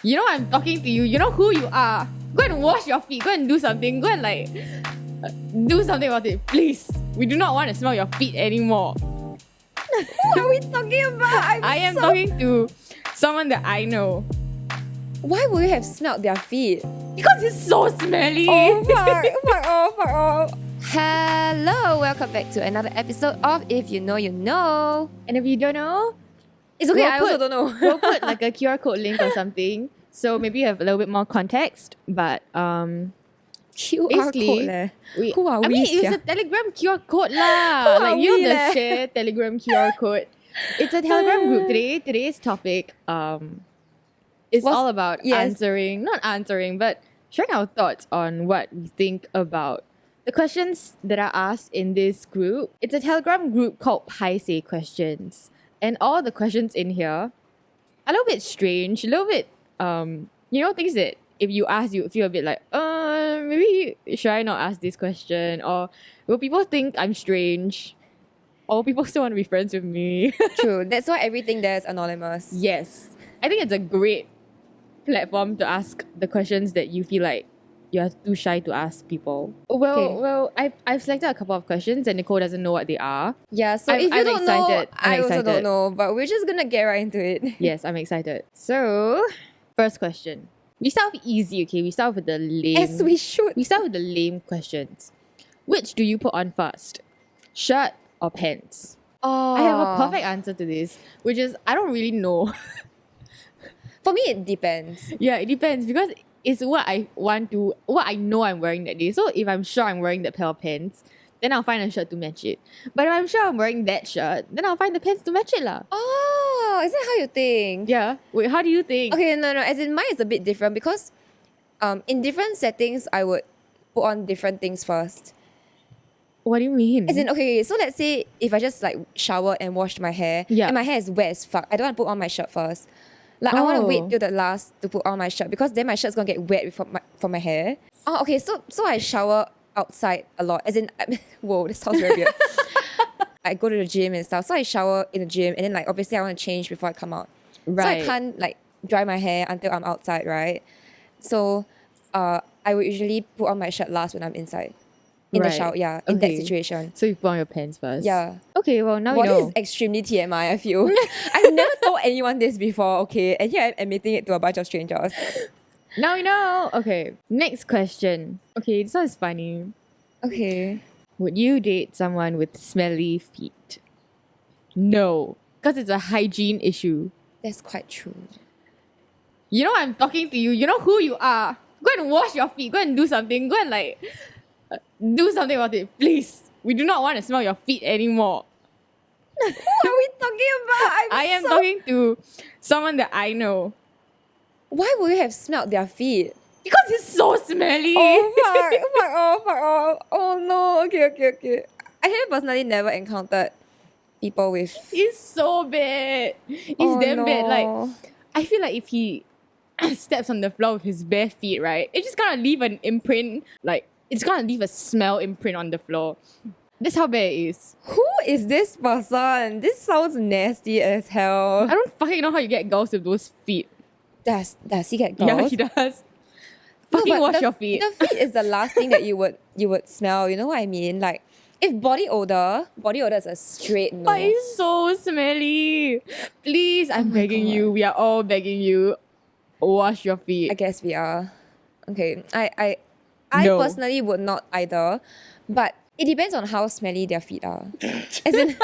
You know I'm talking to you. You know who you are. Go and wash your feet. Go and do something. Go and do something about it, please. We do not want to smell your feet anymore. What are we talking about? I am talking to someone that I know. Why would you have smelled their feet? Because it's so smelly. Oh fuck. Hello, welcome back to another episode of If You Know, You Know. And if you don't know, It's okay, We'll I also don't know. we'll put like a QR code link or something. So maybe you have a little bit more context. But QR basically, code leh. Who are I we, mean, sia? it's a Telegram QR code lah. Who are Like you we know the leh? share Telegram QR code. It's a Telegram group today. Today's topic is What's- all about not answering, but sharing our thoughts on what we think about the questions that are asked in this group. It's a Telegram group called Paiseh questions. And all the questions in here are a little bit strange, a little bit things that if you ask, you feel a bit like, maybe should I not ask this question? Or will people think I'm strange? Or will people still want to be friends with me? True, that's why everything there is anonymous. Yes. I think it's a great platform to ask the questions that you feel like you're too shy to ask people. Well, I've selected a couple of questions and Nicole doesn't know what they are. Yeah, so if you I'm don't know, excited. I'm I also excited. don't know, but we're just gonna get right into it. Yes, I'm excited. So, first question. We start with easy, okay? We start with the lame. As we should. We start with the lame questions. Which do you put on first? Shirt or pants? Oh. I have a perfect answer to this, which is I don't really know. For me, it depends. Yeah, it depends because it's what I know I'm wearing that day. So if I'm sure I'm wearing that pair of pants, then I'll find a shirt to match it. But if I'm sure I'm wearing that shirt, then I'll find the pants to match it lah. Oh, is that how you think? Yeah. Wait, how do you think? Okay, no. As in, mine is a bit different because in different settings, I would put on different things first. What do you mean? As in, okay, so let's say if I just like showered and washed my hair, Yeah. and my hair is wet as fuck, I don't want to put on my shirt first. Like, I want to wait till the last to put on my shirt because then my shirt's gonna get wet from my hair. Oh, okay, so I shower outside a lot. As in, whoa, this sounds very weird. I go to the gym and stuff, so I shower in the gym, and then like obviously I want to change before I come out. Right. So I can't like dry my hair until I'm outside, right? So I would usually put on my shirt last when I'm inside. In the Right. shower, yeah, in that Okay. situation. So you put on your pants first? Yeah. Okay, well now Well, you know. this is extremely TMI, I feel. I've never told anyone this before, okay? And here I'm admitting it to a bunch of strangers. Now you know. Okay, next question. Okay, this one is funny. Okay. Would you date someone with smelly feet? No, because it's a hygiene issue. That's quite true. You know I'm talking to you. You know who you are. Go and wash your feet. Go and do something. Go and do something about it, please. We do not want to smell your feet anymore. What are we talking about? I am talking to someone that I know. Why would you have smelled their feet? Because it's so smelly. Oh no, okay. I have personally never encountered people with... It's so bad. It's Oh, damn bad. no. Like, I feel like if he steps on the floor with his bare feet, right, it's just gonna leave an imprint. Like, it's gonna leave a smell imprint on the floor. That's how bad it is. Who is this person? This sounds nasty as hell. I don't fucking know how you get girls with those feet. Does he get girls? Yeah, he does. No, Fucking but wash the- your feet. The feet is the last thing that you would smell. You know what I mean? Like, if body odor is a straight no. But it's so smelly. Please, I'm begging God. you. We are all begging you. Wash your feet. I guess we are. Okay. I No. personally would not either, but it depends on how smelly their feet are. As in,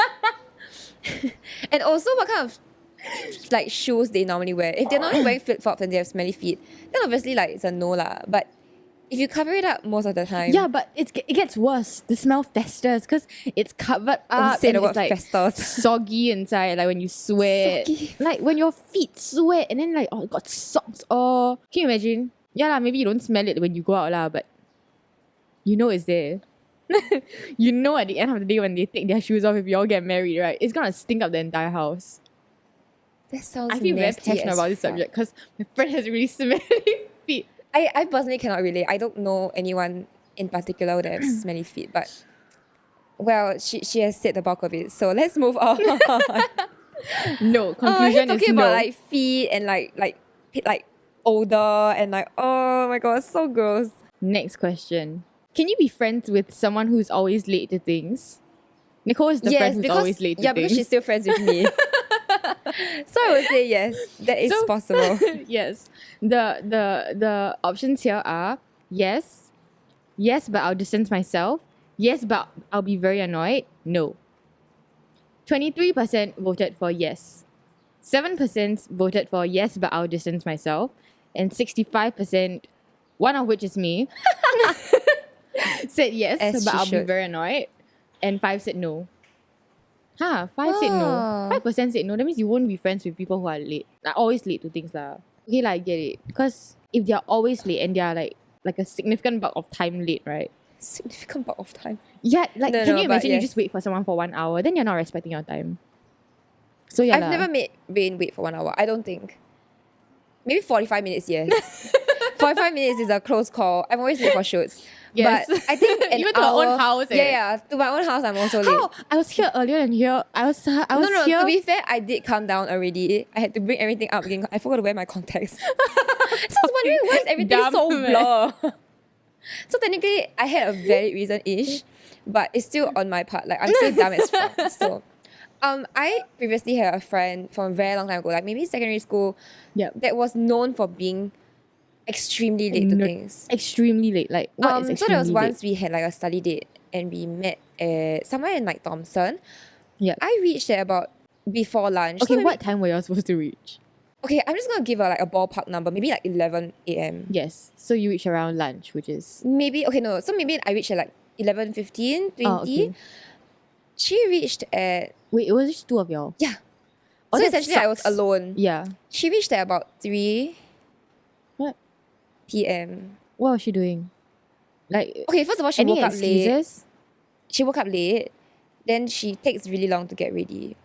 and also what kind of like shoes they normally wear. If they're normally wearing flip flops and they have smelly feet, then obviously like it's a no lah. But if you cover it up most of the time, Yeah, but it gets worse. The smell festers because it's covered don't up say and the it's word like festers. soggy inside. Like when you sweat, Soggy. like when your feet sweat and then like it got socks. Or can you imagine? Yeah lah, maybe you don't smell it when you go out lah, but you know it's there. You know at the end of the day when they take their shoes off, if you all get married, right, it's gonna stink up the entire house. That sounds I feel very nasty passionate as about this fuck. subject because my friend has really smelly feet. I personally cannot relate. I don't know anyone in particular that has smelly feet, but well, she has said the bulk of it. So let's move on. No, You're conclusion is talking no. about like feet and like odor and like, oh my god, so gross. Next question. Can you be friends with someone who's always late to things? Nicole is the friend who's always late to things. because she's still friends with me. So I would say yes, that is possible. Yes. The options here are yes, yes, but I'll distance myself. Yes, but I'll be very annoyed. No. 23% voted for yes. 7% voted for yes, but I'll distance myself. And 65%, one of which is me, said yes, As but she I'll should. be very annoyed. And 5 said no. 5 said no. 5% said no. That means you won't be friends with people who are late. Like always late to things lah. Okay, I get it. Because if they're always late and they're like a significant bulk of time late, right? Significant bulk of time. Yeah, like No, can no, you but imagine you yes. just wait for someone for 1 hour, then you're not respecting your time. So yeah, I've never made Rain wait for 1 hour. I don't think. Maybe 45 minutes, yes. 45 minutes is a close call. I'm always late for shoots. Yes. But I think an You went to hour, your own house, eh? Yeah, to my own house I'm also late. How? I was here earlier than here. I was No, here. to be fair, I did calm down already. I had to bring everything up again. I forgot to wear my contacts. So I was wondering why is everything so Dumb, blur? So technically, I had a valid reason-ish, but it's still on my part. Like, I'm still dumb as fuck. So, I previously had a friend from a very long time ago, like maybe secondary school, Yep. that was known for being extremely late to things. Extremely late. Like what is So extremely there was late? once we had like a study date and we met at somewhere in like Thomson. Yep. I reached there about before lunch. Okay, So maybe- what time were you supposed to reach? Okay, I'm just gonna give like a ballpark number, maybe like 11 a.m. Yes. So you reach around lunch, which is Maybe, okay, no. So maybe I reached at like 11:15, 20. okay. She reached at, Wait, it was just two of y'all. yeah. Oh, So that essentially I was sucks. alone. Yeah. She reached at about 3 What? p.m. What was she doing? Like Okay, first of all, she any woke up late. excuses? She woke up late. Then she takes really long to get ready.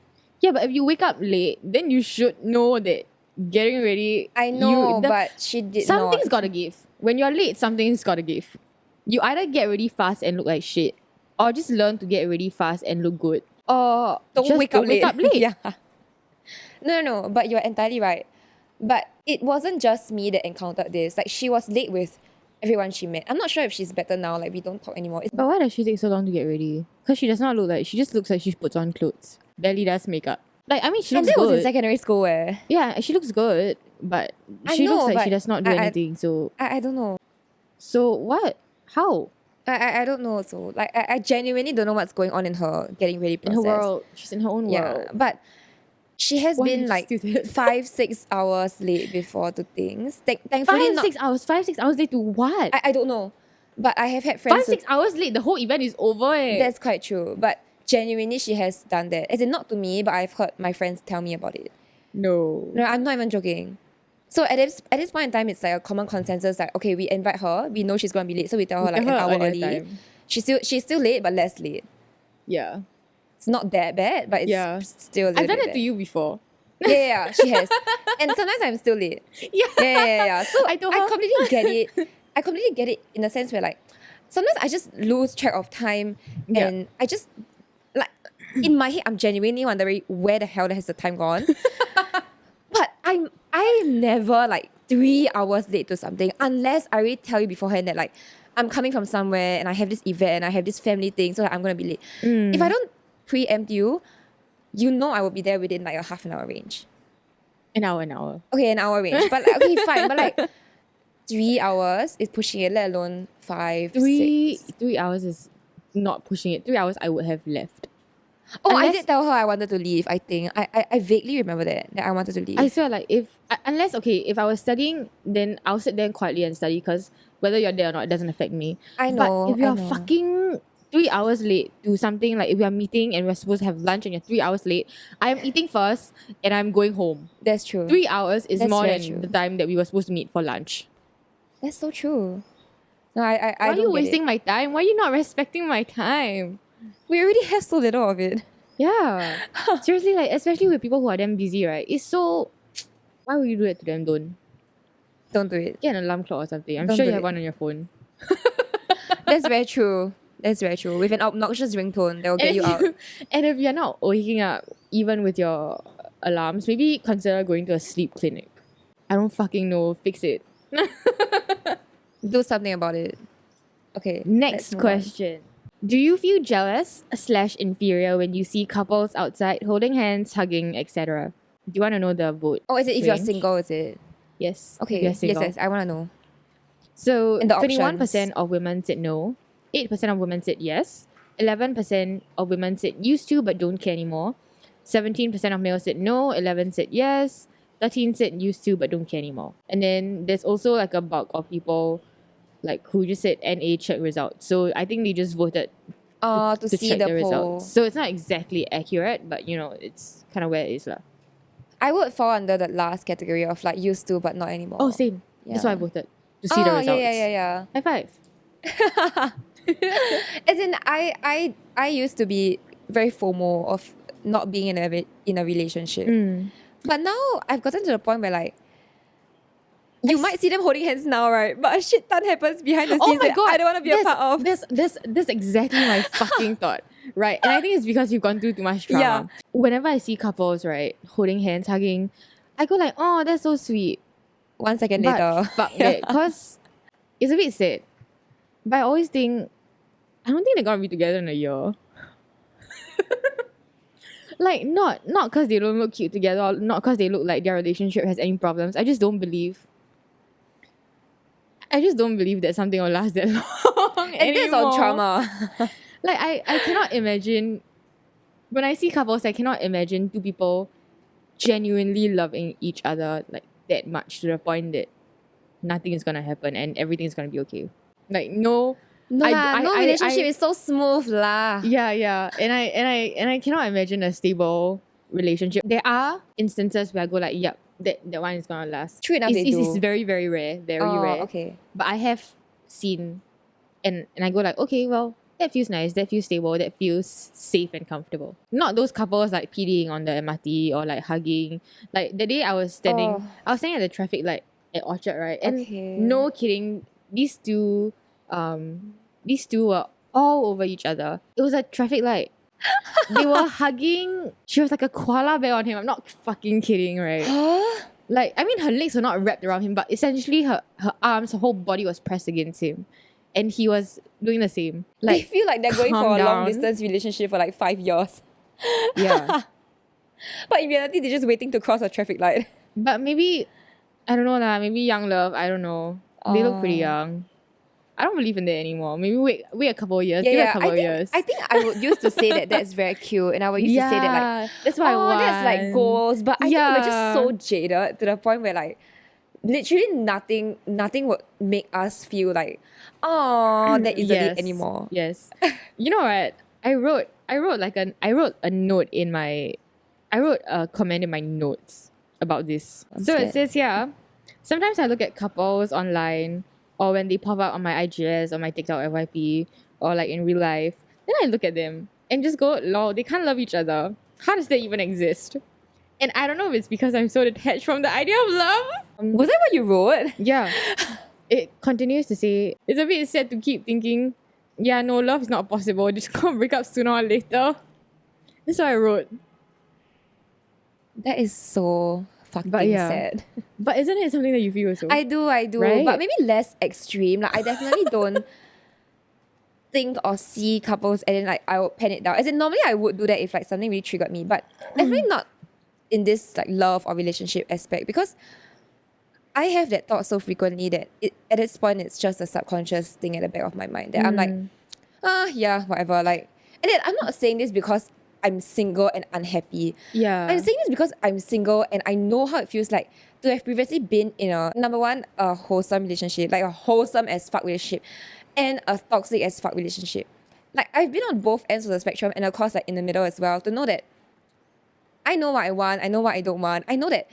Yeah, but if you wake up late, then you should know that getting ready. I know, the- but she did something's not. gotta give. When you're late, something's gotta give. You either get ready fast and look like shit, or just learn to get ready fast and look good. Or Don't just wake up wake late. up late. Yeah. No, but you're entirely right. But it wasn't just me that encountered this. Like, she was late with everyone she met. I'm not sure if she's better now. Like, we don't talk anymore. But why does she take so long to get ready? Because she does not look like, she just looks like she puts on clothes. Barely does makeup. Like, I mean, she And looks that was in good. secondary school where Yeah, she looks good, but I she know, looks like she but does not do anything. So I don't know. what? How? I don't know also. Like, I genuinely don't know what's going on in her getting ready In process. her world, she's in her own Yeah. world. But she has Why been you like do that? 5-6 hours late before to things. Thankfully Five, not. 6 hours. 5, 6 hours late to what? I don't know. But I have had 5, friends 6 hours late. The whole event is over. that's quite true. But genuinely she has done that. As in not to me, but I've heard my friends tell me about it. No. No, I'm not even joking. So at this point in time, it's like a common consensus. Like, okay, we invite her. We know she's gonna be late, so we tell her like an hour early. Time. She's still late, but less late. Yeah. It's not that bad, but it's Yeah. still a little I've done bit it to bad. you before. Yeah, she has. And sometimes I'm still late. Yeah. Yeah. So I told her. completely get it. I completely get it in the sense where like sometimes I just lose track of time Yeah. and I just like in my head I'm genuinely wondering where the hell has the time gone. But I never like 3 hours late to something unless I already tell you beforehand that like I'm coming from somewhere and I have this event and I have this family thing, so like, I'm gonna be late. If I don't preempt you, you know I will be there within like a half an hour range. An hour. Okay, an hour range. But like, okay, fine. But like 3 hours is pushing it, let alone 5, 6. 3 hours is not pushing it. 3 hours I would have left. Oh, I Unless- did tell her I wanted to leave, I think. I vaguely remember that I wanted to leave. I swear, like, unless I was studying, then I'll sit there quietly and study because whether you're there or not, it doesn't affect me. I know, But if you're I know. fucking 3 hours late to something, like if we are meeting and we're supposed to have lunch and you're 3 hours late, I am eating first and I'm going home. That's true. 3 hours is That's more very than true. the time that we were supposed to meet for lunch. That's so true. No, I Why are don't you get wasting it. my time? Why are you not respecting my time? We already have so little of it. Yeah. Seriously, like, especially with people who are damn busy, right? It's so... Why would you do that to them? Don't do it. Get an alarm clock or something. I'm Don't sure do you have it. one on your phone. That's very true. That's very true. With an obnoxious ringtone that will get you out. And if you're not waking up, even with your alarms, maybe consider going to a sleep clinic. I don't fucking know. Fix it. Do something about it. Okay. Next question. Do you feel jealous / inferior when you see couples outside holding hands, hugging, etc.? Do you want to know the vote? Oh, is it if you're range? single, is it? Yes. Okay. If you're single. Yes, I want to know. So And the 21% options. of women said no, 8% of women said yes, 11% of women said used to but don't care anymore, 17% of males said no, 11 said yes, 13 said used to but don't care anymore. And then there's also like a bulk of people like who just said NA check results. So I think they just voted To see check the the poll. results. So it's not exactly accurate, but it's kind of where it is lah. I would fall under the last category of like used to but not anymore. Oh, same. That's why I Yeah. voted to see the results. Yeah. High five. As in, I used to be very FOMO of not being in a relationship. But now I've gotten to the point where like you might see them holding hands now, right? But a shit ton happens behind the scenes Oh my that god! I don't want to be a part of. That's exactly my fucking thought, right? And I think it's because you've gone through too much drama. Yeah. Whenever I see couples, right, holding hands, hugging, I go like, oh, that's so sweet. 1 second But later. fuck it, because it's a bit sad. But I always think, I don't think they're gonna be together in a year. Like not because they don't look cute together, or not because they look like their relationship has any problems. I just don't believe that something will last that long. And that's on trauma. Like I cannot imagine when I see couples, I cannot imagine two people genuinely loving each other like that much to the point that nothing is gonna happen and everything is gonna be okay. Like no Relationship is so smooth lah. Yeah. And I cannot imagine a stable relationship. There are instances where I go like, yep, that one is gonna last. True enough, It's very, very rare. Very rare. Okay. But I have seen and I go like, okay, well, that feels nice, that feels stable, that feels safe and comfortable. Not those couples like PDing on the MRT or like hugging. Like the day I was standing at the traffic light at Orchard, right? And no kidding, these two were all over each other. It was a traffic light. They were hugging. She was like a koala bear on him. I'm not fucking kidding, right? Like, I mean, her legs were not wrapped around him, but essentially her arms, her whole body was pressed against him. And he was doing the same. Like, I feel like they're going for a calm long down. distance relationship for like 5 years. Yeah. But in reality, they're just waiting to cross a traffic light. But maybe, I don't know lah, maybe young love, I don't know. They look pretty young. I don't believe in that anymore. Maybe wait a couple of years. Give it a couple of years. I think I would used to say that that's very cute, and I would used to say that like, that's what I want. that's like goals. But I think we're just so jaded to the point where like, literally nothing would make us feel like, that easily anymore. Yes. You know what? I wrote a note in my, I wrote a comment in my notes about this. It says here, sometimes I look at couples online or when they pop up on my IGS or my TikTok FYP or like in real life, then I look at them and just go, lol, they can't love each other. How does that even exist? And I don't know if it's because I'm so detached from the idea of love. Was that what you wrote? Yeah. It continues to say, it's a bit sad to keep thinking, yeah, no, love is not possible. Just gonna break up sooner or later. That's what I wrote. That is so fucking sad. But isn't it something that you feel also? I do. Right? But maybe less extreme. Like I definitely don't think or see couples and then like I would pen it down. As in normally I would do that if like something really triggered me. But definitely not in this like love or relationship aspect, because I have that thought so frequently that at this point it's just a subconscious thing at the back of my mind that I'm like, yeah, whatever. Like, and then I'm not saying this because I'm single and unhappy. Yeah. I'm saying this because I'm single and I know how it feels like to have previously been in a, number one, a wholesome relationship, like a wholesome as fuck relationship, and a toxic as fuck relationship. Like I've been on both ends of the spectrum and of course like in the middle as well, to know that I know what I want, I know what I don't want. I know that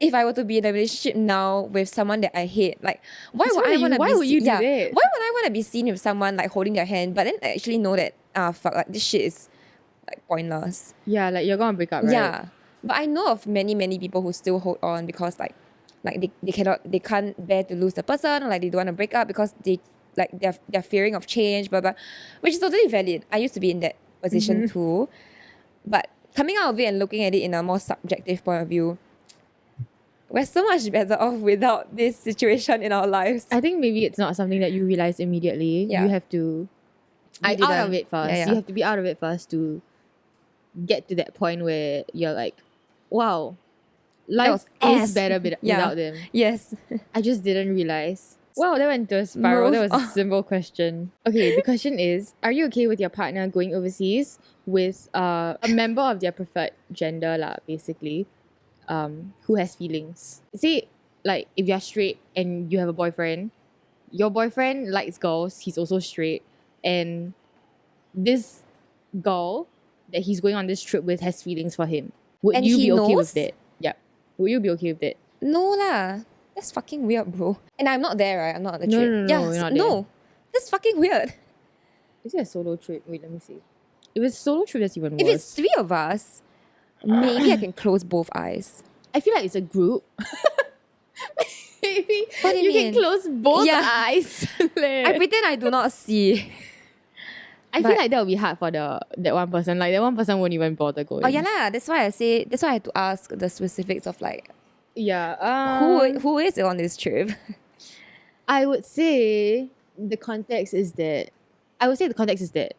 if I were to be in a relationship now with someone that I hate, like why would I want to why would you do that? Why would I want to be seen with someone like holding their hand, but then I actually know that fuck, like this shit is like pointless. Yeah, like you're gonna break up, right? Yeah. But I know of many people who still hold on because like they can't bear to lose the person, or like they don't want to break up because they're fearing of change, blah blah, which is totally valid. I used to be in that position too. But coming out of it and looking at it in a more subjective point of view, we're so much better off without this situation in our lives. I think maybe it's not something that you realize immediately. Yeah. You have to I be out didn't. of it first. Yeah. You have to be out of it first to get to that point where you're like, wow, life was is ass. better Yeah. without them. Yes. I just didn't realize. Wow, that went to a spiral. That Move was a simple question. Okay, the question is, are you okay with your partner going overseas with a member of their preferred gender, basically, who has feelings? See, like, if you're straight and you have a boyfriend, your boyfriend likes girls, he's also straight, and this girl that he's going on this trip with has feelings for him. Would And you he be okay knows? with that? Yeah. Would you be okay with that? No lah. That's fucking weird, bro. And I'm not there, right? I'm not on the No, trip. no, no, yeah, no, you're not no. there. That's fucking weird. Is it a solo trip? Wait, let me see. If it's solo trip, that's even worse. If it's 3 of us, maybe I can close both eyes. I feel like it's a group. Maybe What do you can mean? close both Yeah. eyes. I pretend I do not see. I feel but- like that would be hard for that one person. Like that one person won't even bother going. Oh yeah lah. That's why I had to ask the specifics of like Yeah. who is on this trip. I would say the context is that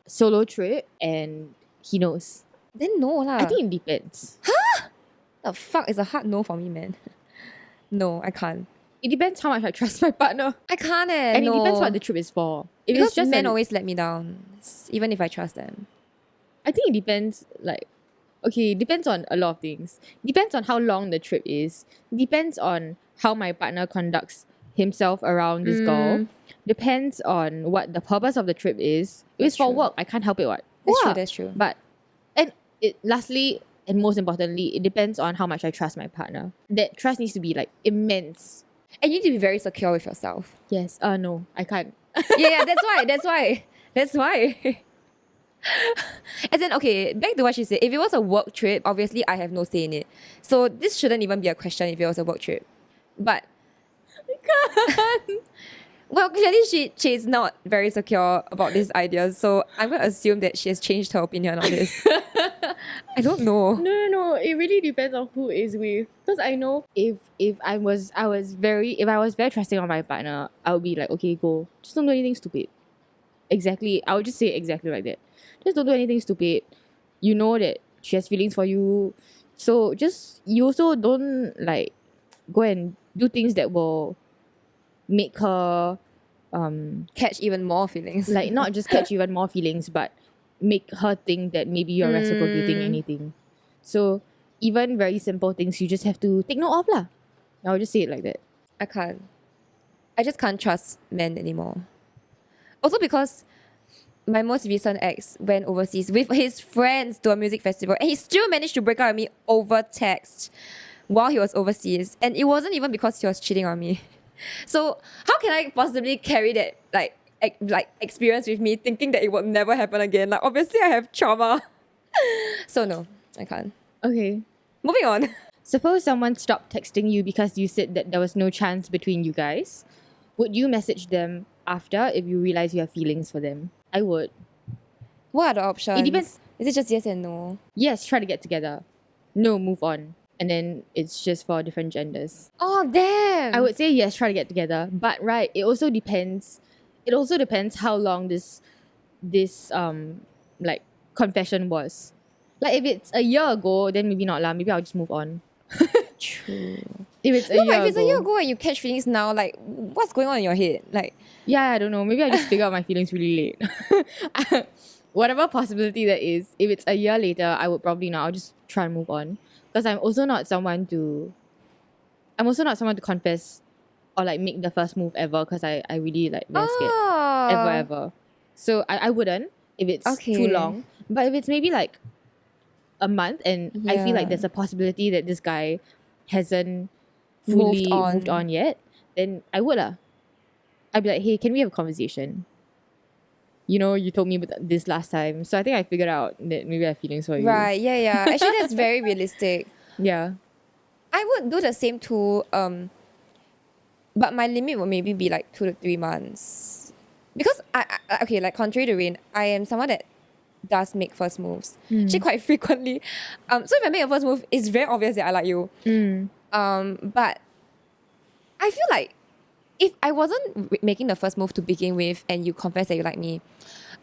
solo trip and he knows. Then no lah. I think it depends. the fuck is a hard no for me, man. No, I can't. It depends how much I trust my partner. I can't. And no. it depends what the trip is for. If because it's just men always let me down, even if I trust them. I think it depends, it depends on a lot of things. Depends on how long the trip is. Depends on how my partner conducts himself around this girl. Depends on what the purpose of the trip is. If it's That's for true. work, I can't help it. What? That's true. But, lastly, and most importantly, it depends on how much I trust my partner. That trust needs to be immense. And you need to be very secure with yourself. Yes. No, I can't. yeah, that's why. And then, okay, back to what she said. If it was a work trip, obviously I have no say in it. So this shouldn't even be a question if it was a work trip. But well, clearly she's not very secure about these ideas. So I'm going to assume that she has changed her opinion on this. I don't know. No. It really depends on who is with. Because I know if I was very trusting on my partner, I would be like, okay, go. Just don't do anything stupid. Exactly. I would just say exactly like that. Just don't do anything stupid. You know that she has feelings for you. So you also don't go and do things that will make her Catch even more feelings. not just catch even more feelings, but make her think that maybe you're reciprocating anything. So even very simple things you just have to take note of lah. I would just say it like that. I can't. I just can't trust men anymore. Also because my most recent ex went overseas with his friends to a music festival and he still managed to break up with me over text while he was overseas. And it wasn't even because he was cheating on me. So how can I possibly carry that experience with me thinking that it will never happen again? Obviously I have trauma. So no, I can't. Okay. Moving on. Suppose someone stopped texting you because you said that there was no chance between you guys. Would you message them after if you realize you have feelings for them? I would. What are the options? It depends. Is it just yes and no? Yes, try to get together. No, move on. And then it's just for different genders. Oh damn. I would say yes, try to get together. But it also depends. It also depends how long this confession was. If it's a year ago, then maybe not lah. Maybe I'll just move on. True. If it's a No, year but if it's a year ago, ago and you catch feelings now, what's going on in your head? yeah, I don't know. Maybe I just figure out my feelings really late. Whatever possibility that is, if it's a year later, I would probably not. I'll just try and move on. Because I'm also not someone to confess or make the first move ever because I really very scared. Ever. So I wouldn't if it's too long. But if it's maybe a month and I feel like Yeah. there's a possibility that this guy hasn't fully moved on yet, then I would lah. I'd be like, hey, can we have a conversation? You told me about this last time. So I think I figured out that maybe I have feelings for you. Right, yeah. Actually, that's very realistic. Yeah. I would do the same too, but my limit would maybe be 2 to 3 months. Because, contrary to Rain, I am someone that does make first moves. Actually, quite frequently. So if I make a first move, it's very obvious that I like you. But I feel like if I wasn't making the first move to begin with and you confess that you like me,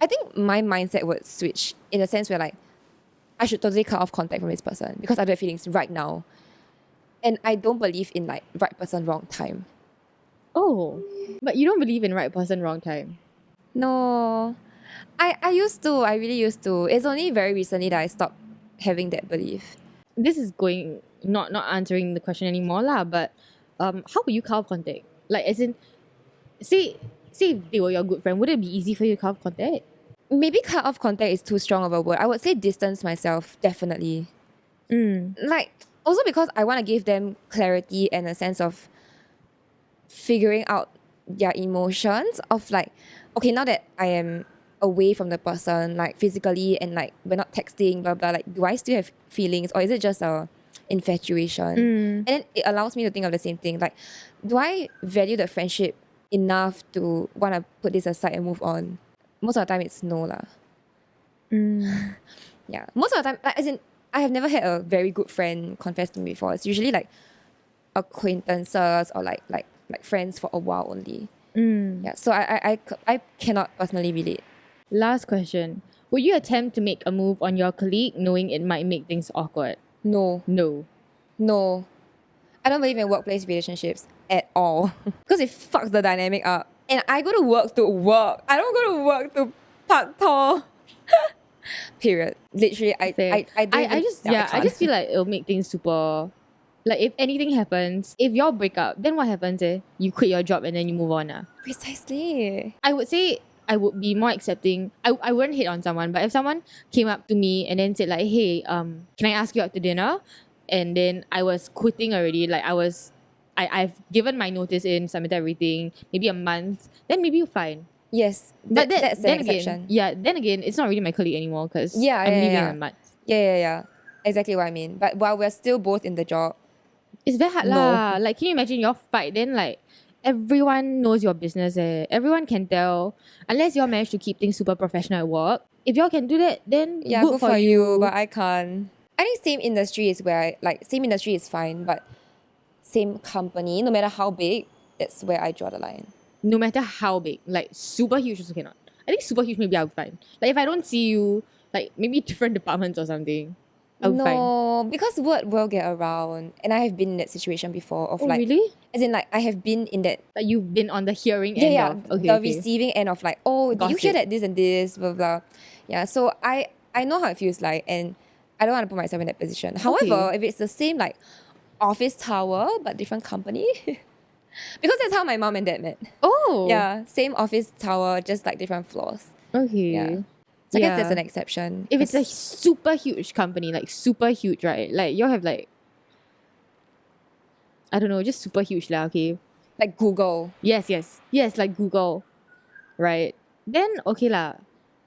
I think my mindset would switch in a sense where like I should totally cut off contact from this person because I don't have feelings right now. And I don't believe in like right person, wrong time. Oh, but you don't believe in right person, wrong time. No. I used to. I really used to. It's only very recently that I stopped having that belief. This is going not answering the question anymore lah. But how would you cut off contact? Like as in, say if they were your good friend, would it be easy for you to cut off contact? Maybe cut off contact is too strong of a word. I would say distance myself, definitely. Like, also because I want to give them clarity and a sense of figuring out their emotions of like, okay, now that I am away from the person, like physically and like we're not texting, blah, blah, like do I still have feelings or is it just a infatuation? And then it allows me to think of the same thing. Like, do I value the friendship enough to want to put this aside and move on? Most of the time it's no lah. Yeah. Most of the time, like, as in, I have never had a very good friend confess to me before. It's usually like acquaintances or like friends for a while only. Yeah. So I cannot personally relate. Last question. Would you attempt to make a move on your colleague knowing it might make things awkward? No. I don't believe in workplace relationships at all. Because it fucks the dynamic up. And I go to work to work. I don't go to work to pak tor. Period. Literally, I just feel like it'll make things super. Like if anything happens, if y'all break up, then what happens? You quit your job and then you move on. Precisely. I would say I would be more accepting. I wouldn't hit on someone, but if someone came up to me and then said like, "Hey, can I ask you out to dinner?" and then I was quitting already, like I've given my notice in, submitted everything, maybe a month, then maybe you're fine. Yes, But that's an exception. exception. Then again, it's not really my colleague anymore because I'm Yeah, leaving yeah. in a month. Yeah. Exactly what I mean. But while we're still both in the job, It's very hard lah. Like, can you imagine your fight? Then like everyone knows your business. Everyone can tell. Unless y'all manage to keep things super professional at work. If y'all can do that, then yeah, good for you. but I can't. I think same industry is where same industry is fine, but same company, no matter how big, that's where I draw the line. No matter how big, like super huge also cannot. I think super huge maybe I'll be fine. Like if I don't see you, like maybe different departments or something, I'll be fine. No, because word will get around, and I have been in that situation before. Of like, really? as in like I have been in that. Like you've been on the hearing end Yeah, of the receiving end of like, oh, did you hear Gossip. that this and this, blah blah. Yeah, so I know how it feels like, and I don't want to put myself in that position. However, if it's the same like office tower but different company, because that's how my mom and dad met. Oh. Yeah, same office tower, just like different floors. Okay. Yeah. So I guess that's an exception. If it's a super huge company, like super huge, right? Like you'll have like, I don't know, just super huge lah, okay? like Google. Yes, like Google, right? Then okay lah.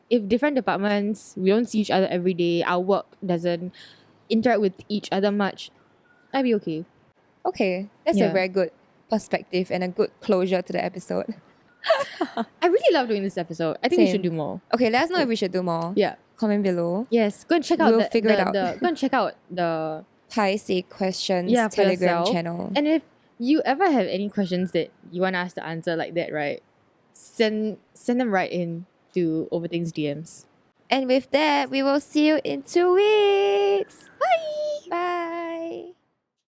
If different departments, we don't see each other every day, our work doesn't interact with each other much, I'd be okay. Okay, that's a Yeah. very good perspective and a good closure to the episode. I really love doing this episode. I think we Same. should do more. Okay, let us know if we should do more. Yeah. Comment below. Yes. Go and check out We'll figure it out. go and check out the Paiseh questions for Telegram yourself. channel. And if you ever have any questions that you want us to answer like that, right? Send them right in to Overthink's DMs. And with that, we will see you in 2 weeks.